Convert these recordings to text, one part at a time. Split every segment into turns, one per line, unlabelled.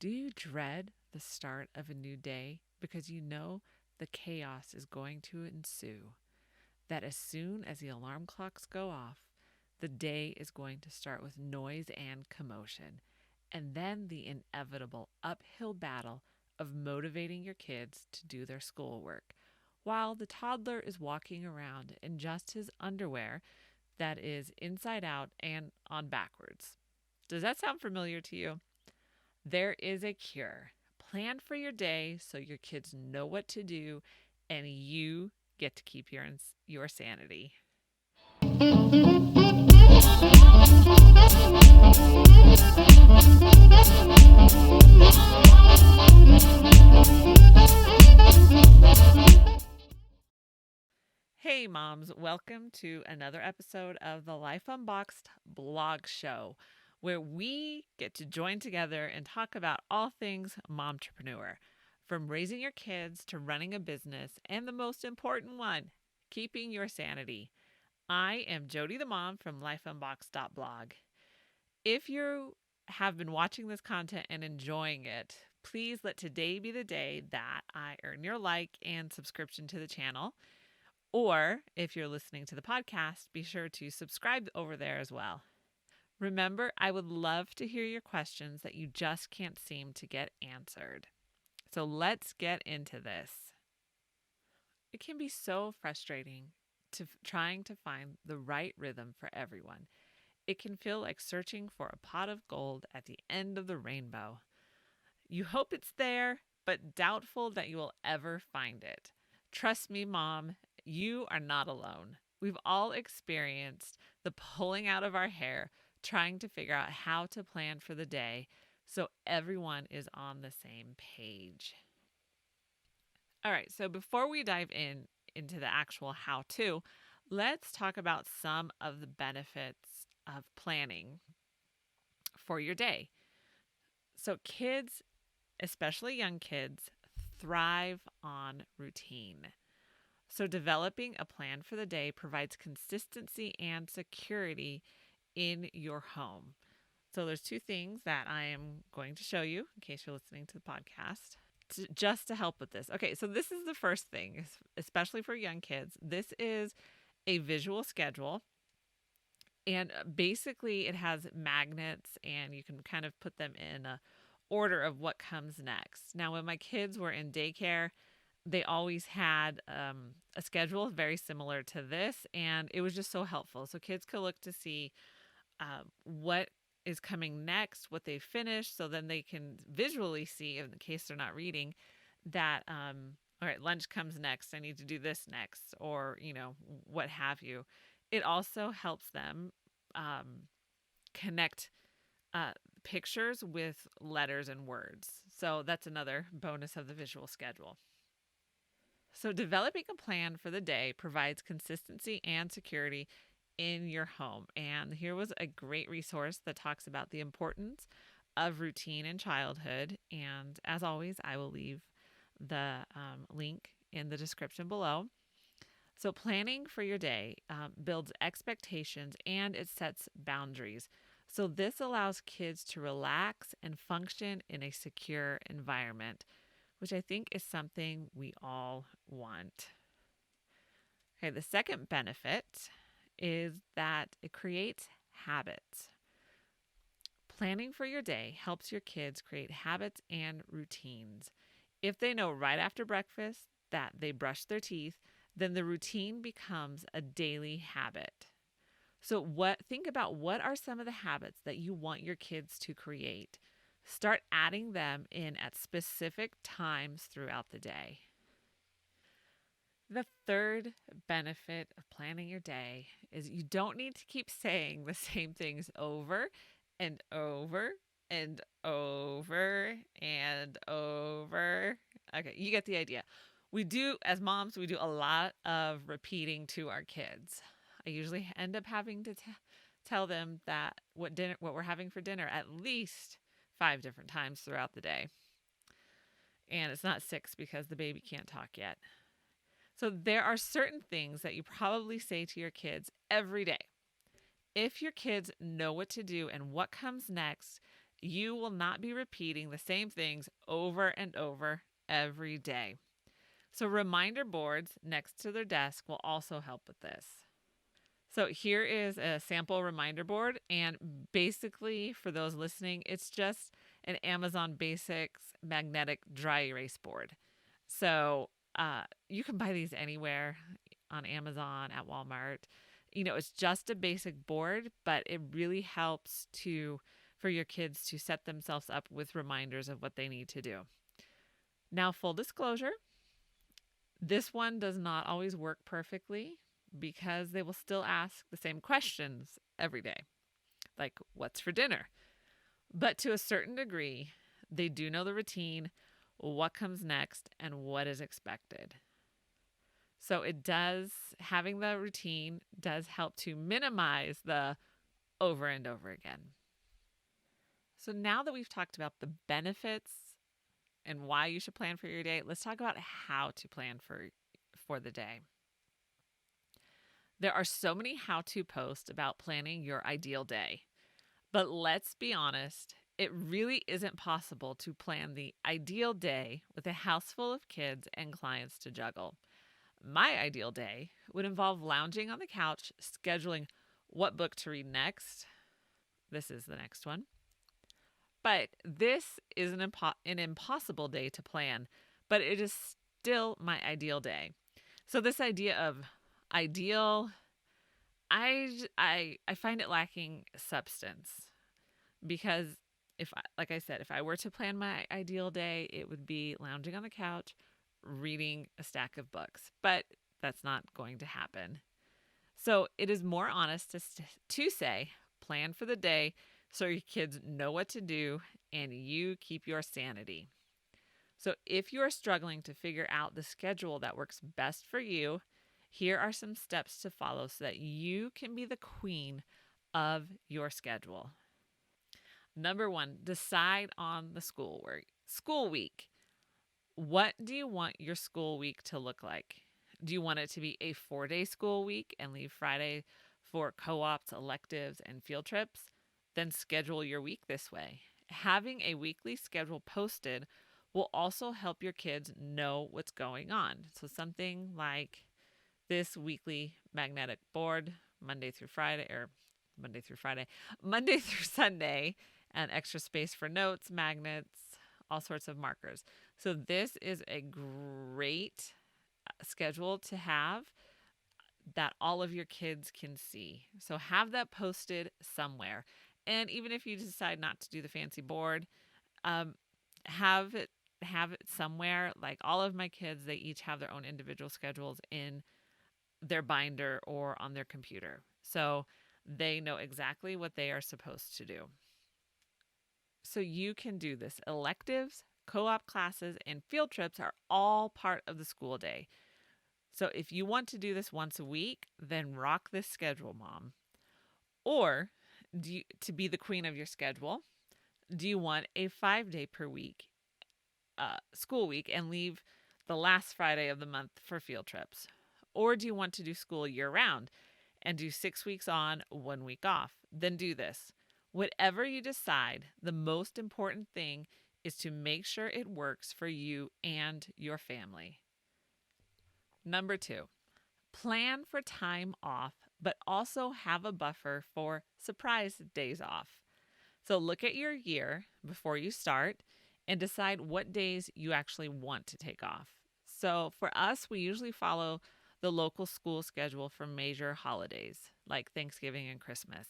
Do you dread the start of a new day because you know the chaos is going to ensue? That as soon as the alarm clocks go off, the day is going to start with noise and commotion, and then the inevitable uphill battle of motivating your kids to do their schoolwork, while the toddler is walking around in just his underwear that is inside out and on backwards. Does that sound familiar to you? There is a cure. Plan for your day so your kids know what to do and you get to keep your sanity. Hey, moms, welcome to another episode of the Life Unboxed blog show, where we get to join together and talk about all things momtrepreneur, from raising your kids to running a business, and the most important one, keeping your sanity. I am Jodie the mom from lifeunboxed.blog. If you have been watching this content and enjoying it, please let today be the day that I earn your like and subscription to the channel. Or if you're listening to the podcast, be sure to subscribe over there as well. Remember, I would love to hear your questions that you just can't seem to get answered. So let's get into this. It can be so frustrating trying to find the right rhythm for everyone. It can feel like searching for a pot of gold at the end of the rainbow. You hope it's there, but doubtful that you will ever find it. Trust me, mom, you are not alone. We've all experienced the pulling out of our hair trying to figure out how to plan for the day so everyone is on the same page. All right, so before we dive into the actual how-to, let's talk about some of the benefits of planning for your day. So kids, especially young kids, thrive on routine. So developing a plan for the day provides consistency and security in your home. So there's two things that I am going to show you in case you're listening to the podcast just to help with this. Okay, so this is the first thing, especially for young kids. This is a visual schedule. And basically it has magnets and you can kind of put them in a order of what comes next. Now, when my kids were in daycare, they always had a schedule very similar to this, and it was just so helpful. So kids could look to see what is coming next, what they finished, so then they can visually see, in case they're not reading, that, all right, lunch comes next. I need to do this next, or, what have you. It also helps them connect pictures with letters and words. So that's another bonus of the visual schedule. So developing a plan for the day provides consistency and security in your home. And here was a great resource that talks about the importance of routine in childhood. And as always, I will leave the link in the description below. So planning for your day builds expectations and it sets boundaries. So this allows kids to relax and function in a secure environment, which I think is something we all want. Okay, the second benefit is that it creates habits. Planning for your day helps your kids create habits and routines. If they know right after breakfast that they brush their teeth, then the routine becomes a daily habit. So think about what are some of the habits that you want your kids to create. Start adding them in at specific times throughout the day. The third benefit of planning your day is you don't need to keep saying the same things over and over and over and over. Okay, you get the idea. As moms, we do a lot of repeating to our kids. I usually end up having to tell them that what we're having for dinner at least 5 different times throughout the day. And it's not 6 because the baby can't talk yet. So there are certain things that you probably say to your kids every day. If your kids know what to do and what comes next, You will not be repeating the same things over and over every day. So, reminder boards next to their desk will also help with this. So, here is a sample reminder board. And basically, for those listening, it's just an Amazon Basics magnetic dry erase board. So, you can buy these anywhere on Amazon, at Walmart. It's just a basic board, but it really helps for your kids to set themselves up with reminders of what they need to do. Now, full disclosure, this one does not always work perfectly because they will still ask the same questions every day, like what's for dinner? But to a certain degree, they do know the routine, what comes next, and what is expected. So having the routine does help to minimize the over and over again. So now that we've talked about the benefits and why you should plan for your day, let's talk about how to plan for the day. There are so many how-to posts about planning your ideal day. But let's be honest, it really isn't possible to plan the ideal day with a house full of kids and clients to juggle. My ideal day would involve lounging on the couch, scheduling what book to read next. This is the next one. But this is an impossible day to plan, but it is still my ideal day. So this idea of ideal, I find it lacking substance, because like I said, if I were to plan my ideal day, it would be lounging on the couch, reading a stack of books, but that's not going to happen. So it is more honest to say, plan for the day so your kids know what to do and you keep your sanity. So if you are struggling to figure out the schedule that works best for you, here are some steps to follow so that you can be the queen of your schedule. Number 1, decide on the school week. What do you want your school week to look like? Do you want it to be a 4-day school week and leave Friday for co-ops, electives, and field trips? Then schedule your week this way. Having a weekly schedule posted will also help your kids know what's going on. So something like this weekly magnetic board, Monday through Sunday, and extra space for notes, magnets, all sorts of markers. So this is a great schedule to have that all of your kids can see. So have that posted somewhere. And even if you decide not to do the fancy board, have it somewhere. Like all of my kids, they each have their own individual schedules in their binder or on their computer. So they know exactly what they are supposed to do. So you can do this. Electives, co-op classes, and field trips are all part of the school day. So if you want to do this once a week, then rock this schedule, Mom. Or to be the queen of your schedule, do you want a 5-day per week school week and leave the last Friday of the month for field trips? Or do you want to do school year round and do 6 weeks on, 1 week off? Then do this. Whatever you decide, the most important thing is to make sure it works for you and your family. Number 2, plan for time off, but also have a buffer for surprise days off. So look at your year before you start and decide what days you actually want to take off. So for us, we usually follow the local school schedule for major holidays like Thanksgiving and Christmas.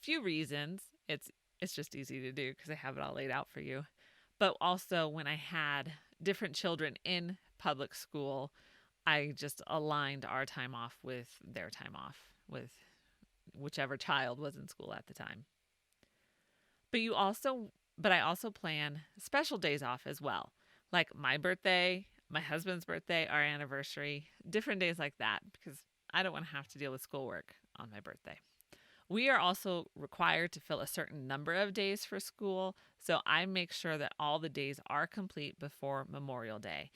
Few reasons. It's just easy to do because I have it all laid out for you. But also when I had different children in public school, I just aligned our time off with their time off, with whichever child was in school at the time. But I also plan special days off as well, like my birthday, my husband's birthday, our anniversary, different days like that, because I don't want to have to deal with schoolwork on my birthday. We are also required to fill a certain number of days for school, so I make sure that all the days are complete before Memorial Day.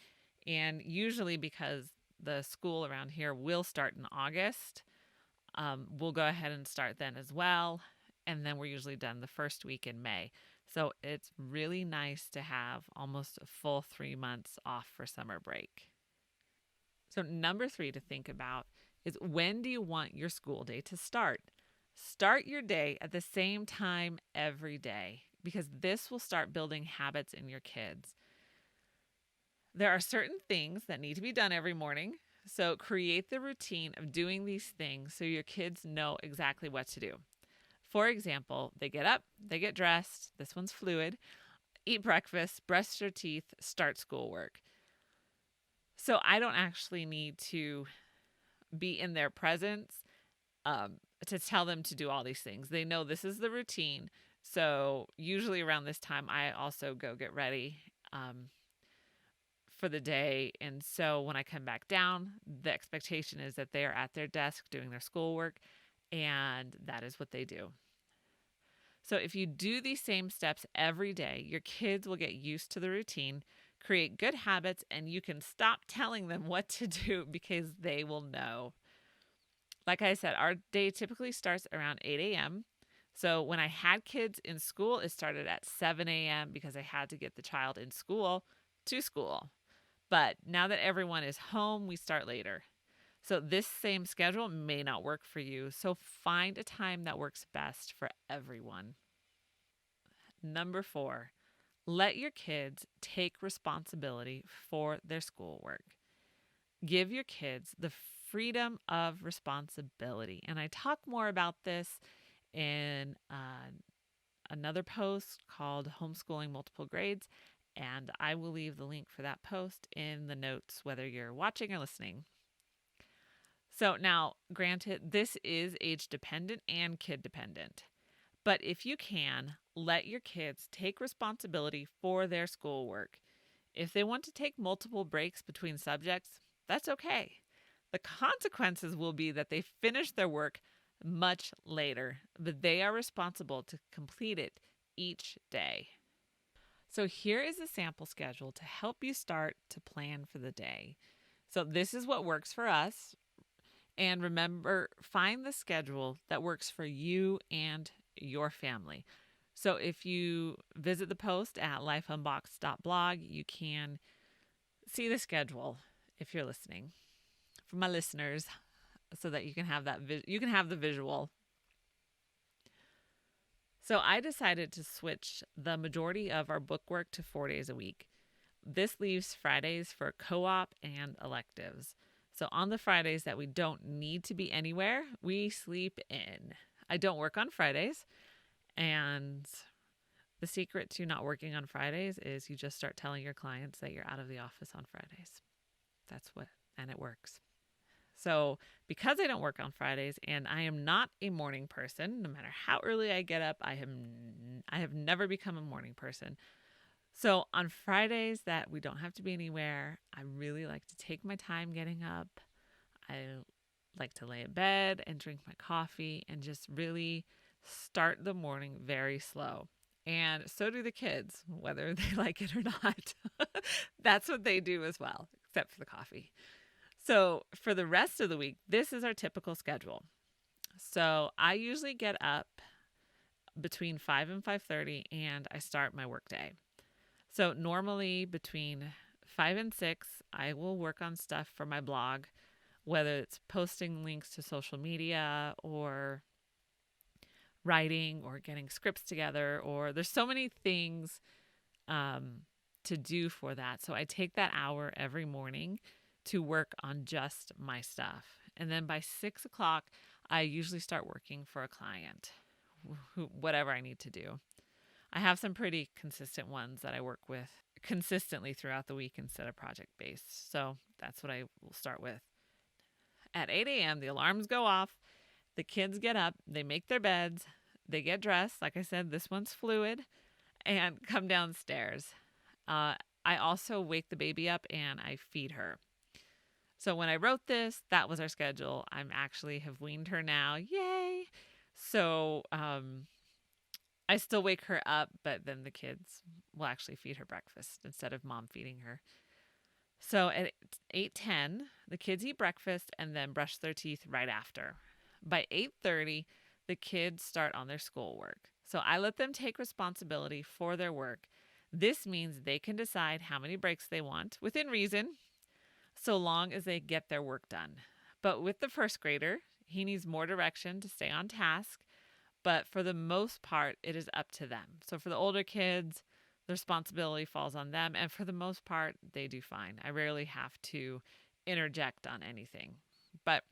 And usually because the school around here will start in August, we'll go ahead and start then as well. and then we're usually done the first week in May. So it's really nice to have almost a full 3 months off for summer break. So, number three to think about is, when do you want your school day to start? Start your day at the same time every day, because this will start building habits in your kids. There are certain things that need to be done every morning. So, create the routine of doing these things so your kids know exactly what to do. For example, they get up, they get dressed. This one's fluid. Eat breakfast, brush their teeth, start schoolwork. So I don't actually need to be in their presence to tell them to do all these things. They know this is the routine. So usually around this time, I also go get ready for the day. And so when I come back down, the expectation is that they are at their desk doing their schoolwork, and that is what they do. So if you do these same steps every day, your kids will get used to the routine, create good habits, and you can stop telling them what to do because they will know. Like I said, our day typically starts around 8 a.m. So when I had kids in school, it started at 7 a.m. because I had to get the child in school to school. But now that everyone is home, we start later. So this same schedule may not work for you. So find a time that works best for everyone. Number 4, let your kids take responsibility for their schoolwork. Give your kids the freedom of responsibility. And I talk more about this in another post called Homeschooling Multiple Grades. And I will leave the link for that post in the notes, whether you're watching or listening. So now, granted, this is age dependent and kid dependent. But if you can, let your kids take responsibility for their schoolwork. If they want to take multiple breaks between subjects, that's okay. The consequences will be that they finish their work much later, but they are responsible to complete it each day. So here is a sample schedule to help you start to plan for the day. So this is what works for us. And remember, find the schedule that works for you and your family. So if you visit the post at lifeunboxed.blog, you can see the schedule if you're listening. For my listeners, so that you can have the visual. So I decided to switch the majority of our bookwork to 4 days a week. This leaves Fridays for co-op and electives. So on the Fridays that we don't need to be anywhere, we sleep in. I don't work on Fridays. And the secret to not working on Fridays is you just start telling your clients that you're out of the office on Fridays. And it works. So because I don't work on Fridays and I am not a morning person, no matter how early I get up, I have never become a morning person. So on Fridays that we don't have to be anywhere, I really like to take my time getting up. I like to lay in bed and drink my coffee and just really start the morning very slow. And so do the kids, whether they like it or not. That's what they do as well, except for the coffee. So for the rest of the week, this is our typical schedule. So I usually get up between 5 and 5:30 and I start my workday. So normally between 5 and 6, I will work on stuff for my blog, whether it's posting links to social media or writing or getting scripts together, or there's so many things to do for that. So I take that hour every morning to work on just my stuff. And then by 6 o'clock, I usually start working for a client, whatever I need to do. I have some pretty consistent ones that I work with consistently throughout the week instead of project-based. So that's what I will start with. At 8 a.m., the alarms go off. The kids get up. They make their beds. They get dressed. Like I said, this one's fluid. And come downstairs. I also wake the baby up and I feed her. So when I wrote this, that was our schedule. I'm actually have weaned her now. Yay! So I still wake her up, but then the kids will actually feed her breakfast instead of mom feeding her. So at 8:10, the kids eat breakfast and then brush their teeth right after. By 8:30, the kids start on their schoolwork. So I let them take responsibility for their work. This means they can decide how many breaks they want within reason, so long as they get their work done. But with the first grader, he needs more direction to stay on task, but for the most part, it is up to them. So for the older kids, the responsibility falls on them, and for the most part, they do fine. I rarely have to interject on anything, but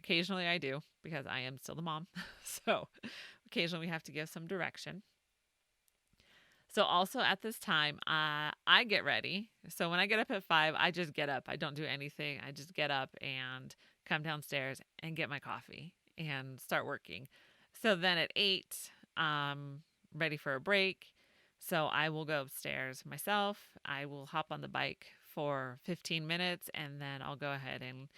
occasionally I do because I am still the mom. So occasionally we have to give some direction. So also at this time, I get ready. So when I get up at 5, I just get up. I don't do anything. I just get up and come downstairs and get my coffee and start working. So then at 8, ready for a break. So I will go upstairs myself. I will hop on the bike for 15 minutes, and then I'll go ahead and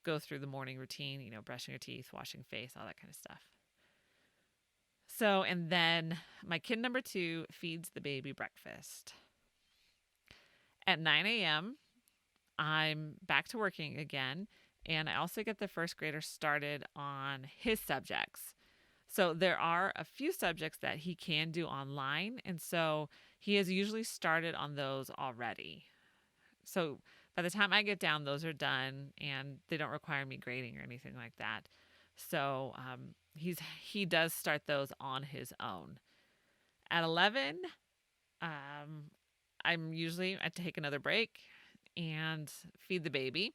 go through the morning routine, brushing your teeth, washing face, all that kind of stuff. So, and then my kid number 2 feeds the baby breakfast. At 9 a.m., I'm back to working again, and I also get the first grader started on his subjects. So there are a few subjects that he can do online, and so he has usually started on those already. So by the time I get down, those are done, and they don't require me grading or anything like that. So he does start those on his own. At 11, I take another break and feed the baby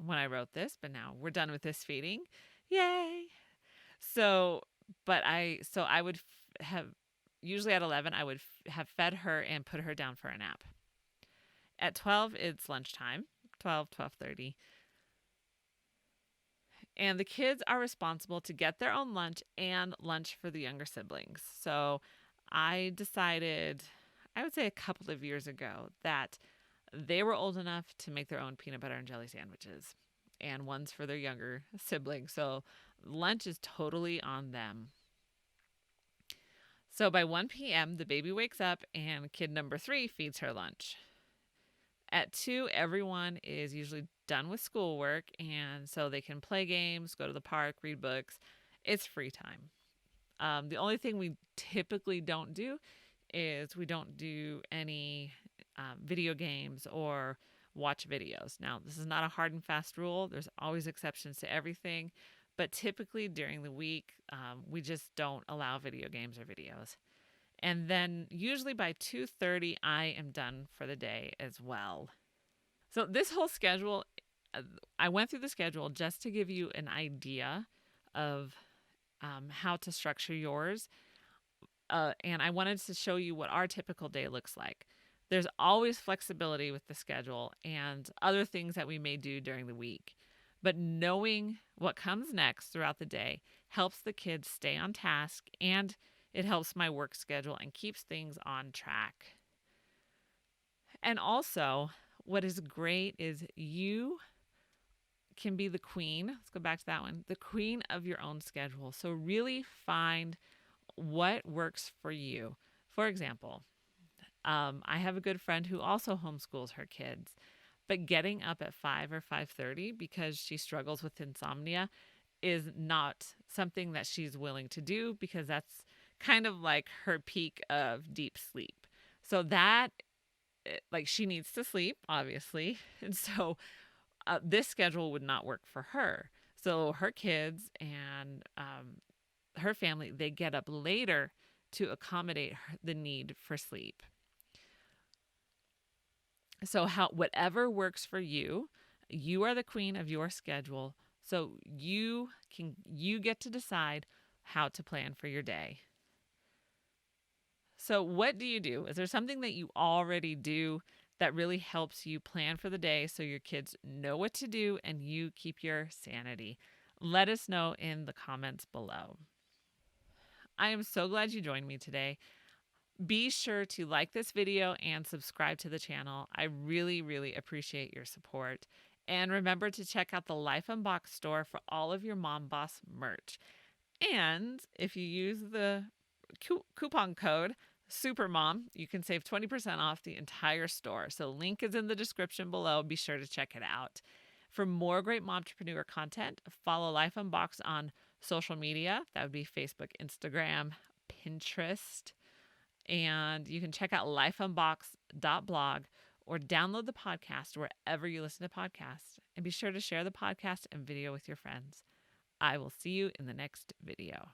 when I wrote this, but now we're done with this feeding. Yay! So I would have, usually at 11, I would have fed her and put her down for a nap. At 12, it's lunchtime, 12:30. And the kids are responsible to get their own lunch and lunch for the younger siblings. So I decided, I would say a couple of years ago, that they were old enough to make their own peanut butter and jelly sandwiches, and ones for their younger siblings. So lunch is totally on them. So by 1 p.m., the baby wakes up and kid number 3 feeds her lunch. At 2, everyone is usually done with schoolwork, and so they can play games, go to the park, read books. It's free time. The only thing we typically don't do is we don't do any video games or watch videos. Now, this is not a hard and fast rule. There's always exceptions to everything. But typically during the week, we just don't allow video games or videos. And then usually by 2:30, I am done for the day as well. So this whole schedule, I went through the schedule just to give you an idea of how to structure yours. And I wanted to show you what our typical day looks like. There's always flexibility with the schedule and other things that we may do during the week. But knowing what comes next throughout the day helps the kids stay on task, and it helps my work schedule and keeps things on track. And also, what is great is you can be the queen. Let's go back to that one. The queen of your own schedule. So really find what works for you. For example, I have a good friend who also homeschools her kids, but getting up at 5 or 5:30 because she struggles with insomnia is not something that she's willing to do, because that's kind of like her peak of deep sleep. So that, like, she needs to sleep, obviously. And so this schedule would not work for her. So her kids and her family, they get up later to accommodate the need for sleep. So whatever works for you, you are the queen of your schedule. So you get to decide how to plan for your day. So what do you do? Is there something that you already do that really helps you plan for the day so your kids know what to do and you keep your sanity? Let us know in the comments below. I am so glad you joined me today. Be sure to like this video and subscribe to the channel. I really, really appreciate your support. And remember to check out the Life Unboxed store for all of your Mom Boss merch. And if you use the coupon code SUPERMOM, you can save 20% off the entire store. So link is in the description below. Be sure to check it out. For more great momtrepreneur content, follow Life Unboxed on social media. That would be Facebook, Instagram, Pinterest. And you can check out lifeunboxed.blog or download the podcast wherever you listen to podcasts. And be sure to share the podcast and video with your friends. I will see you in the next video.